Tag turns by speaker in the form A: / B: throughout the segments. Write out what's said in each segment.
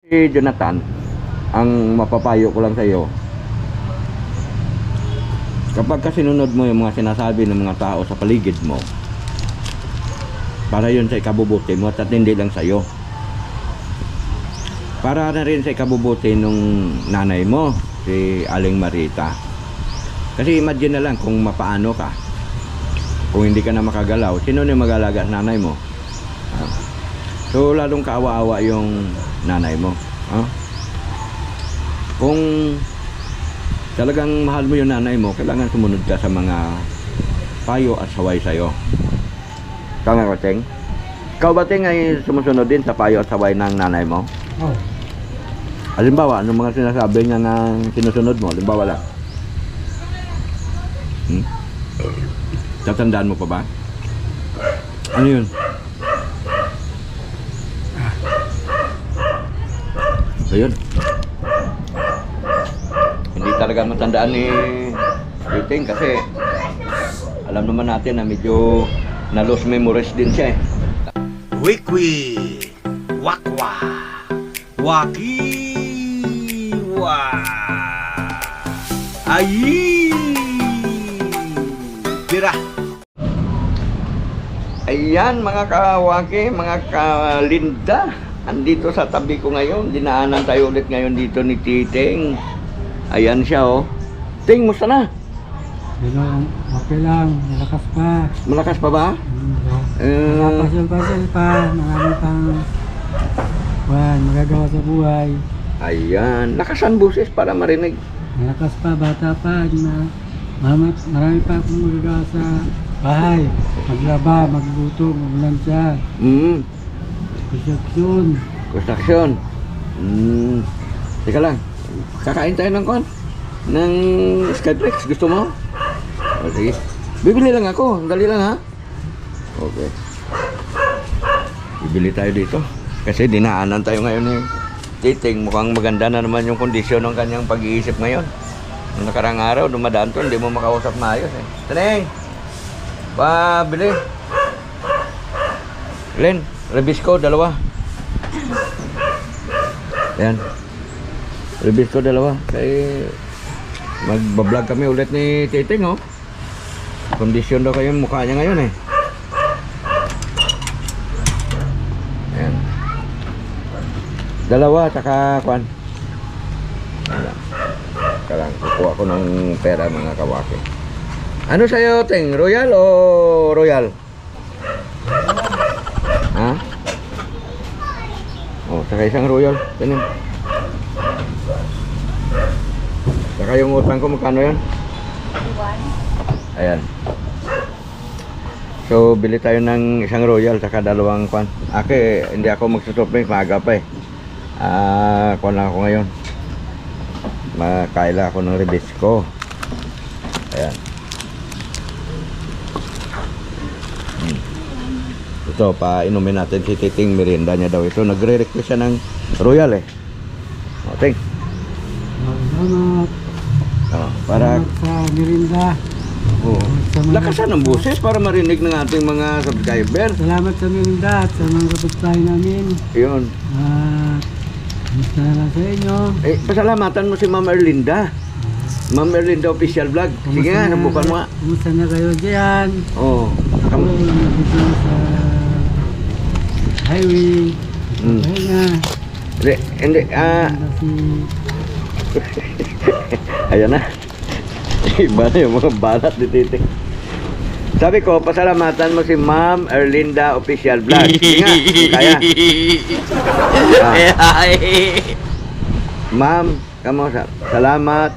A: Jonathan, ang mapapayo ko lang sa iyo, kapag kasinunod mo yung mga sinasabi ng mga tao sa paligid mo, para yun sa ikabubuti mo at hindi lang sa iyo, para na rin sa ikabubuti nung nanay mo, si Aling Marita. Kasi imagine na lang kung mapaano ka, kung hindi ka na makagalaw, sino na mag-alaga sa nanay mo? So lalong kaawa-awa yung nanay mo. Kung talagang mahal mo yung nanay mo, kailangan sumunod ka sa mga payo at saway sa'yo. Tama ko, Teng? Ikaw ba, Teng, ay sumusunod din sa payo at saway ng nanay mo?
B: Oh,
A: Halimbawa, anong mga sinasabi niya na sinusunod mo? Halimbawa lang. Tatandaan mo pa ba? Ano yun? Ayun. Hindi talaga matandaan ni Teng kasi alam naman natin na medyo na-lose memories din siya eh.
C: Wikwi, wakwa, wakiwa, ayi, tira.
A: Ayan mga kawaki, mga kalinda, andito sa tabi ko ngayon. Dinaanan tayo ulit ngayon dito ni Titeng. Ayan siya oh. Ting, musta na?
B: pero okay lang, malakas pa.
A: Malakas pa ba?
B: Pasyal-pasyal pa, marami pang magagawa sa buhay.
A: Ayan, lakasan busis para marinig.
B: Malakas pa, bata pa, marami pa akong magagawa sa bahay. Maglaba, magluto, maglansya, construction.
A: Construction. Teka lang, kakain tayo ng kon? Ng Skyflex, gusto mo? O sige, bibili lang ako, dali lang ha. Okay, bibili tayo dito kasi dinaanan tayo ngayon ni Titing. Mukhang maganda na naman yung kondisyon ng kanyang pag-iisip ngayon. Nung nakarang araw, dumadaan to, hindi mo makausap maayos eh. Tineng, bili. Len, Rebisco, dalawa. Ayan, Rebisco, dalawa. Kaya magbablog kami ulit ni Titing oh. Kondisyon daw kayo yung mukha niya ngayon eh. Ayan, dalawa, saka kwan. Karang kukuha ko ng pera mga kawaki. Ano sa'yo, Teng? Royal o Royal? Ha? Oh, saka isang Royal. Ganun. Saka yung utang ko, magkano yan? Ayan. So, bili tayo ng isang Royal, saka dalawang kwan. Aki, hindi ako magsusupply, maaga pa eh. Kwan lang ako ngayon. Makaila ako ng Rebisco. Ayan. Ito, painumin natin si Titing, merienda niya daw ito. Nagre-request siya ng Royal eh. O, Ting.
B: Salamat.
A: Para
B: Salamat sa mirinda.
A: lakasan ng boses para marinig ng ating mga subscriber.
B: Salamat sa mirinda at sa mga kapitbahay namin.
A: Yun.
B: At gusto na lang sa inyo.
A: Pasalamatan mo si Ma'am Erlinda. Ma'am Erlinda Official Vlog. Sige nga, nabukan mo nga.
B: Kumusta na kayo dyan?
A: Oo.
B: Ako nandito sa highway. Ayun na.
A: Hindi, ayan na. Iba na yung mga balat ni Titing. Sabi ko, pasalamatan mo si Ma'am Erlinda Official Vlog. Sige nga, kaya. Ma'am, salamat.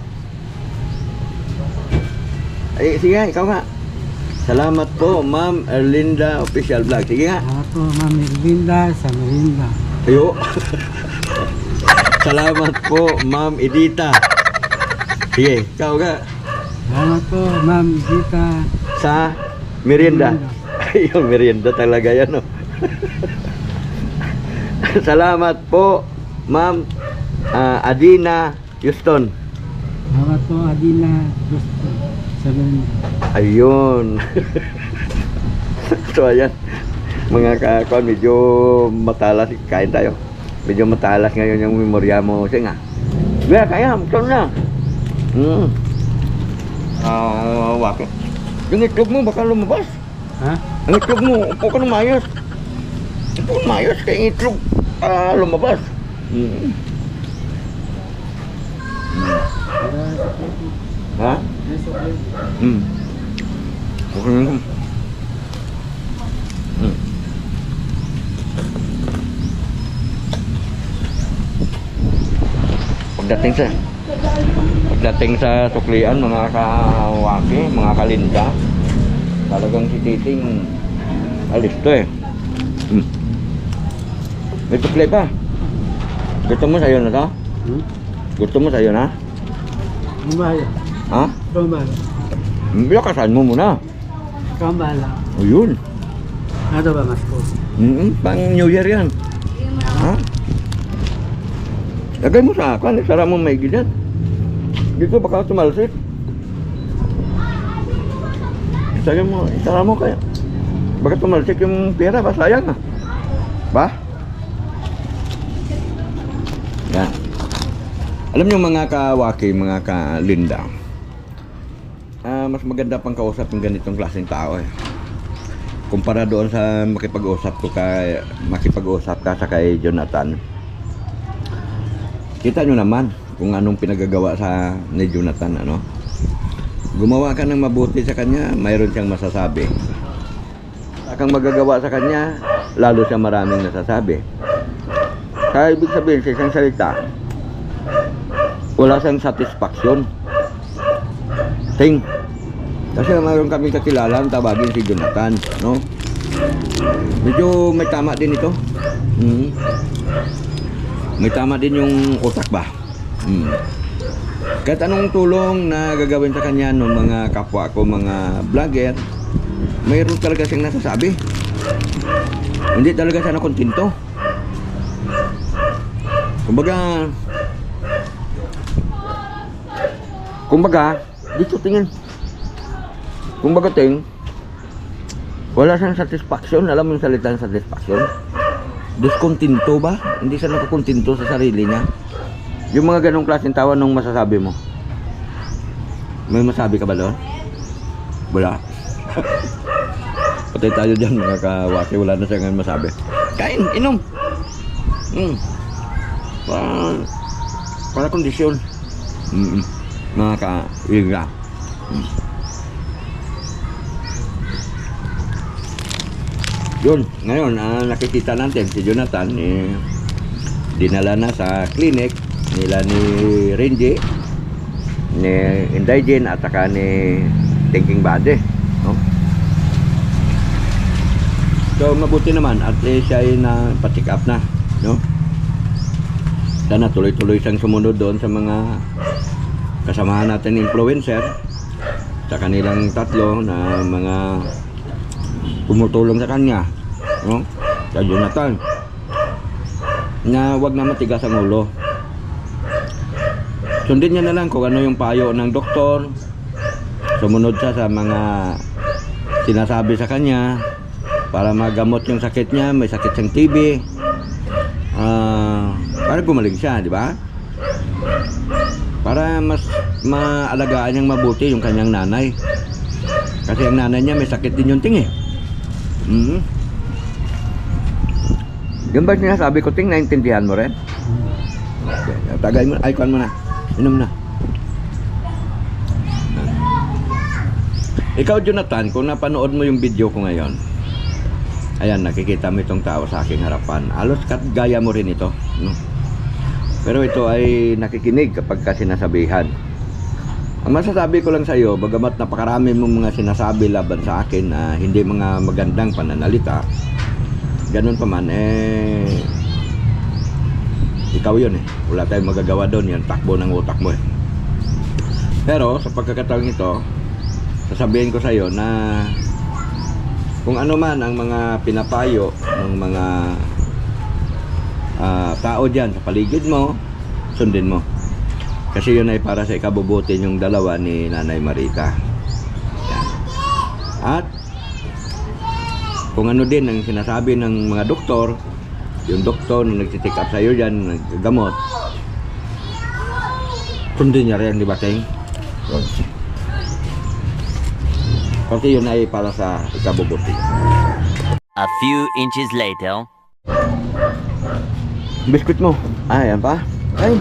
A: Ay, sige nga, ikaw nga. Salamat po, Ma'am Erlinda Official Vlog. Sige nga.
B: Salamat po, Ma'am Erlinda sa mirinda.
A: Ayo. Salamat po, Ma'am Edita. Sige, ikaw nga.
B: Salamat po, Ma'am Edita
A: Sa merienda. Yung merienda talaga yan, no? Salamat po, Ma'am Adina Houston.
B: Salamat po, Adina Gusto sa mirinda.
A: Ayun. So, ayan. Mga kakon, medyo matalas. Kain tayo. Medyo matalas ngayon yung memorya mo, Sing, ah. Kaya, kaya, ito na. Waki. Yung itlog mo, baka lumabas.
B: Ha?
A: Ang itlog mo, upo ka na maayos. Upo ka na maayos, kaya yung itlog lumabas. Ha? Okay na. Pagdating sa suklian, mga kawaki, mga kalinda, talagang si Titing alis to eh. May sukli pa. Gusto mo sa'yo na to? Gusto mo sa'yo na?
B: Bumaya.
A: Ha?
B: Bumaya.
A: Bilakasan mo muna.
B: Kamala.
A: O yun.
B: Ano ba, Masko?
A: Pang New Year yan. Ha? Lagay mo sa akin, sara mo may gilat. Dito baka tumalsik. Sara mo kaya. Baka tumalsik yung pera, ba sayang ah. Ba? Yan. Alam niyo mga kawaki, mga kalinda, mas maganda pang kausap ng ganitong klaseng tao eh. Kumpara doon sa makipag-usap ka sa kay Jonathan. Kita nyo naman kung anong pinagagawa sa ni Jonathan, ano? Gumawa ka ng mabuti sa kanya, mayroon siyang masasabi. Kung magagawa sa kanya, lalo siya maraming nasasabi. Kaya ibig sabihin sa isang salita, wala siyang satisfaction. Ting. Kasi mayroon kami kakilala, ang tawagin si Jonathan, no? Medyo may tama din ito. May tama din yung utak ba? Kahit anong tulong na gagawin sa kanya ng mga kapwa ko, mga vlogger, mayroon talaga siyang nasasabi. Hindi talaga siya nakontento. Kumbaga, dito tingin. Kumbaga wala siyang satisfaction. Alam mo yung salitang satisfaction? Diskontinto ba? Hindi siya nakukontinto sa sarili niya. Yung mga ganong klaseng tawa nung masasabi mo. May masabi ka ba doon? Wala. Patay tayo dyan mga kawaki. Wala na siya ngayon masabi. Kain, inom. Para kondisyon. Mga ka-iga. Yun, ngayon nakikita natin si Jonathan dinala na sa clinic nila ni Renji, ni Indaijin at saka ni Thinking Body, no? So mabuti naman at siya ay na-check up na, no? Sana tuloy-tuloy siyang sumunod doon sa mga kasamahan natin influencer sa kanilang tatlo na mga tumutulong sa kanya, no? Sa Jonathan, na wag na matigas ang ulo. Sundin niya na lang kung ano yung payo ng doktor. Sumunod siya sa mga sinasabi sa kanya para magamot yung sakit niya. May sakit siyang TB, para gumaling siya, di ba? Para mas maalagaan niyang mabuti yung kanyang nanay. Kasi ang nanay niya may sakit din yung ting eh. Yung ba sinasabi ko, Ting, naintindihan mo rin? Okay. Tagay mo, icon mo na. Inom na. Ikaw, Jonathan, kung napanood mo yung video ko ngayon, ayan, nakikita mo itong tao sa aking harapan. Alos gaya mo rin ito, no? Pero ito ay nakikinig kapag ka sinasabihan. Ang masasabi ko lang sa iyo, bagamat napakarami mong mga sinasabi laban sa akin na hindi mga magandang pananalita, ganun pa man, ikaw yun eh. Wala tayong magagawa doon, yan takbo ng utak mo eh. Pero sa pagkakataong ito, sasabihin ko sa iyo na kung ano man ang mga pinapayo ng mga tao dyan sa paligid mo, sundin mo. Kasi yun ay para sa ikabubuti yung dalawa ni Nanay Marita. Yan. At kung ano din ang sinasabi ng mga doktor, yung doktor na nagtitik up sa'yo dyan, naggamot, sundin niya rin, di ba, Ting? Yun. Kasi yun ay para sa ikabubuti.
D: A few inches later.
A: Biskuit mo. Ah, yan pa. Ay.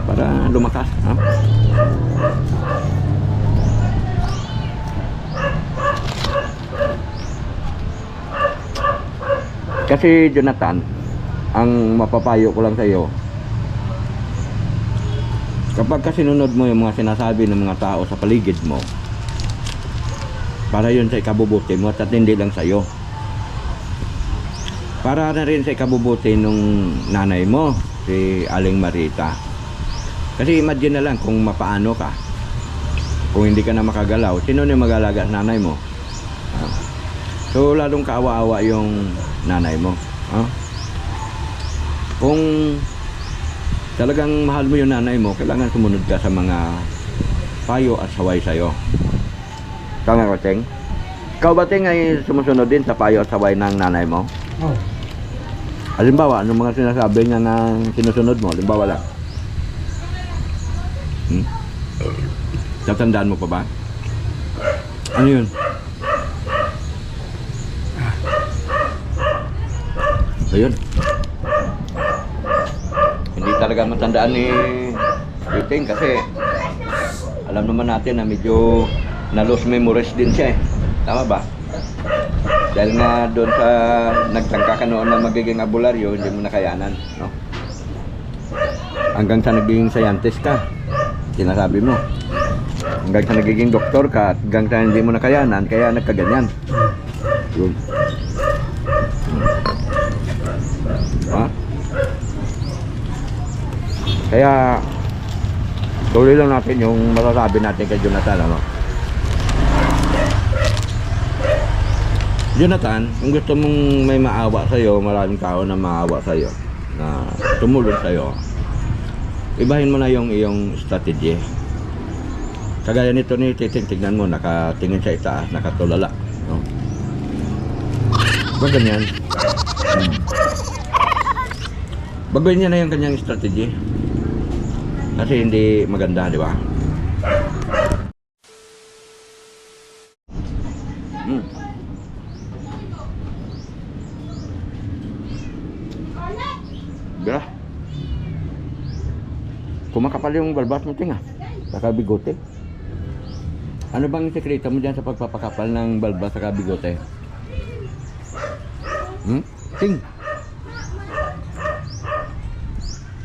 A: Para lumakas. Ha? Kasi Jonathan, ang mapapayo ko lang sa iyo, kapag kasinunod mo yung mga sinasabi ng mga tao sa paligid mo, para yun sa ikabubuti mo at hindi lang sa iyo. Para na rin sa ikabubuti nung nanay mo, si Aling Marita. Kasi imagine na lang kung mapaano ka, kung hindi ka na makagalaw, sino na mag-alaga sa nanay mo? So lalong kaawa-awa yung nanay mo. Kung talagang mahal mo yung nanay mo, kailangan sumunod ka sa mga payo at saway sa'yo. Tama ko, Teng? Ikaw ba, Teng, ay sumusunod din sa payo at saway ng nanay mo?
B: Oh,
A: Halimbawa, anong mga sinasabi niya na sinusunod mo? Halimbawa lang. Tatandaan mo pa ba? Ano yun? Ayun. Hindi talaga matandaan ni Ting kasi alam naman natin na medyo na-lose memories din siya eh. Tama ba? Dahil nga doon sa nagtangka ka noon na magiging abularyo, hindi mo nakayanan, no? Hanggang sa naging scientist ka, sinasabi mo. Hanggang sa nagiging doktor ka, hanggang sa hindi mo nakayanan, kaya nagkaganyan. Yun. Ha? Kaya tuloy lang natin yung masasabi natin kay Jonathan, ano? Jonathan, kung gusto mong may maawa sa'yo, maraming tao na maawa sa'yo, na tumulong sa'yo, ibahin mo na yung iyong strategy. Kagaya nito ni Titing, tignan mo, nakatingin sa itaas, nakatulala, no? Huwag ganyan. Baguhin niya na yung kanyang strategy. Kasi hindi maganda, di ba? Bira. Kumakapal yung balbas mo, Ting, saka bigote. Ano bang sekreto mo dyan sa pagpapakapal ng balbas saka bigote? Ting,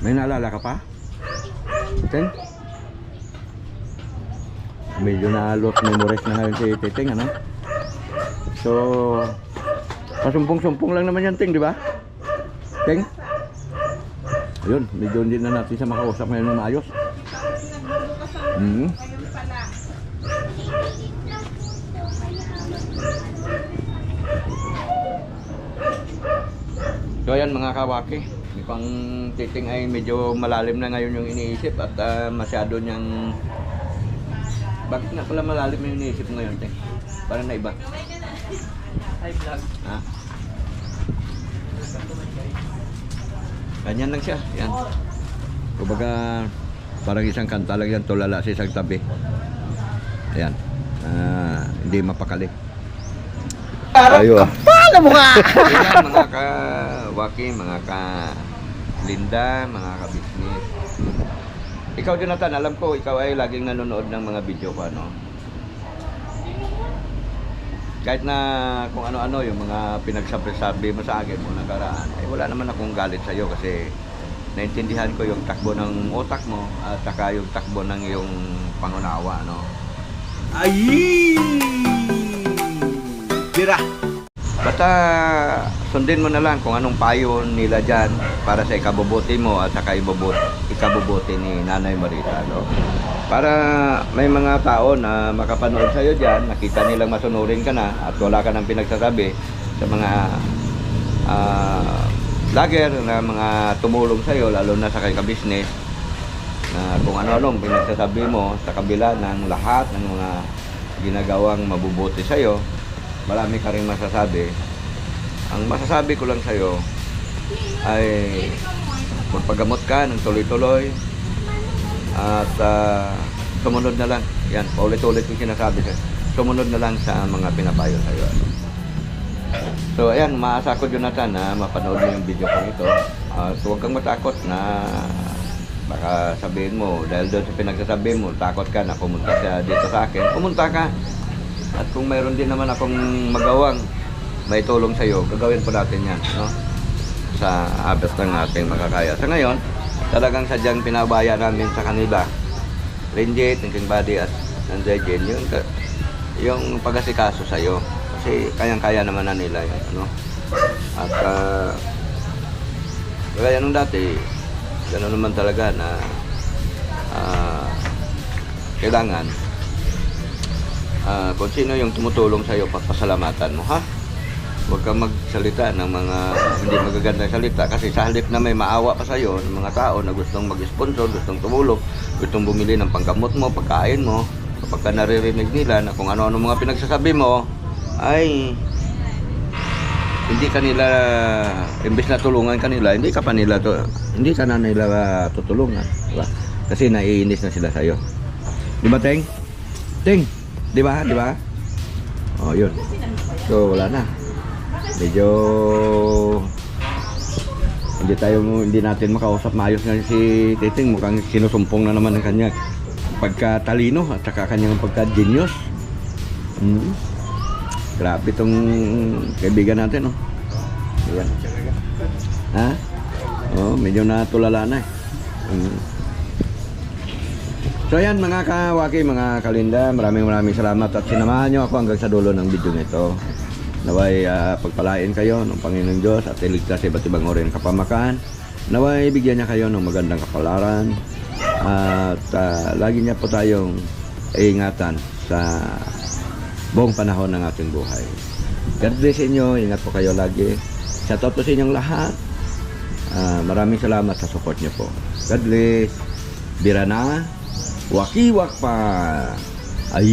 A: may naalala ka pa? Ting? Medyo na-lost memories na ngayon si Titing, ano? So, pasumpong-sumpong lang naman yan, Ting, di ba? Ting? Ayun, medyo hindi na natin siya makausap ngayon na maayos. So ayan mga kawaki, pang Titing ay medyo malalim na ngayon yung iniisip at masyado niyang... Bakit nga pala malalim yung iniisip ngayon, Ting? Parang na iba. Hi vlog. Ha? Ganyan lang siya, yan. Kumbaga, parang isang kanta lang yan, tulala sa isang tabi. Ayan. Hindi mapakali. Ayo.
C: Paano mo nga?
A: Ayan, mga ka-waki, mga ka-linda, mga ka-business. Ikaw, Jonathan, alam ko, ikaw ay laging nanonood ng mga video ko, ano? Kahit na kung ano-ano yung mga pinagsabi mo sa akin mo nakaraan, ay wala naman akong galit sa iyo kasi naintindihan ko yung takbo ng utak mo at saka yung takbo ng iyong pangunawa, no?
C: Ay! Bira.
A: Basta sundin mo na lang kung anong payo nila dyan para sa ikabubuti mo at saka ikabubuti ni Nanay Marita, no? Para may mga tao na makapanood sa'yo dyan, nakita nilang masunurin ka na at wala ka nang pinagsasabi sa mga vlogger na mga tumulong sa'yo, lalo na sa ka-business, na kung ano-anong pinagsasabi mo sa kabila ng lahat ng mga ginagawang mabubuti sa'yo, marami ka rin masasabi. Ang masasabi ko lang sa'yo, ay magpagamot ka ng tuloy-tuloy at sumunod na lang. Yan, paulit-ulit yung sinasabi ko. Sumunod na lang sa mga pinapayo sa'yo. Ano? So, ayan, maasa ko, Jonathan, na mapanood mo yung video ko ito. So, huwag kang matakot na baka sabihin mo, dahil doon sa pinagsasabi mo, takot ka na pumunta ka dito sa akin, pumunta ka. At kung mayroon din naman akong magawang may tulong sa'yo, gagawin po natin yan, no? Sa abot ng ating makakaya. Sa ngayon, talagang sadyang pinabaya namin sa kanila, Renjit, King Buddy at Jen, yung pag-asikaso sa'yo. Kasi kayang-kaya naman na nila yun, ano? At kaya nung dati, gano'n naman talaga na kailangan kung sino yung tumutulong sa'yo, pasalamatan mo, ha? Huwag kang magsalita ng mga hindi magagandang salita kasi sa halip na may maawa pa sa'yo ng mga tao na gustong mag-sponsor, gustong tumulong, gustong bumili ng panggamot mo, pagkain mo, kapag ka naririnig nila na kung ano-ano mga pinagsasabi mo, ay hindi kanila, imbes na tulungan kanila, hindi ka na nila tutulungan, diba? Kasi naiinis na sila sa'yo. Di ba, Teng? Teng, di ba? Di ba? Oh, yun. So, wala na. Medyo hindi natin makausap maayos nga si Titing. Mukhang sinusumpong na naman ng kanya pagkatalino at saka kanyang pagka-genius. Grabe itong kaibigan natin, oh. Ayan. Ha? Oh, medyo natulala na, eh. So ayan, mga kawaki, mga kalinda, maraming salamat at sinamahan nyo ako hanggang sa dulo ng video nito. Naway pagpalain kayo ng Panginoong Diyos at iligtas sa iba't ibang uri ng kapamakan. Naway bigyan niya kayo ng magandang kapalaran at lagi niya po tayong iingatan sa buong panahon ng ating buhay. God bless inyo, ingat po kayo lagi. Sa toto sa inyong lahat, maraming salamat sa support niyo po. God bless. Bira na, wakiwak pa. Ay.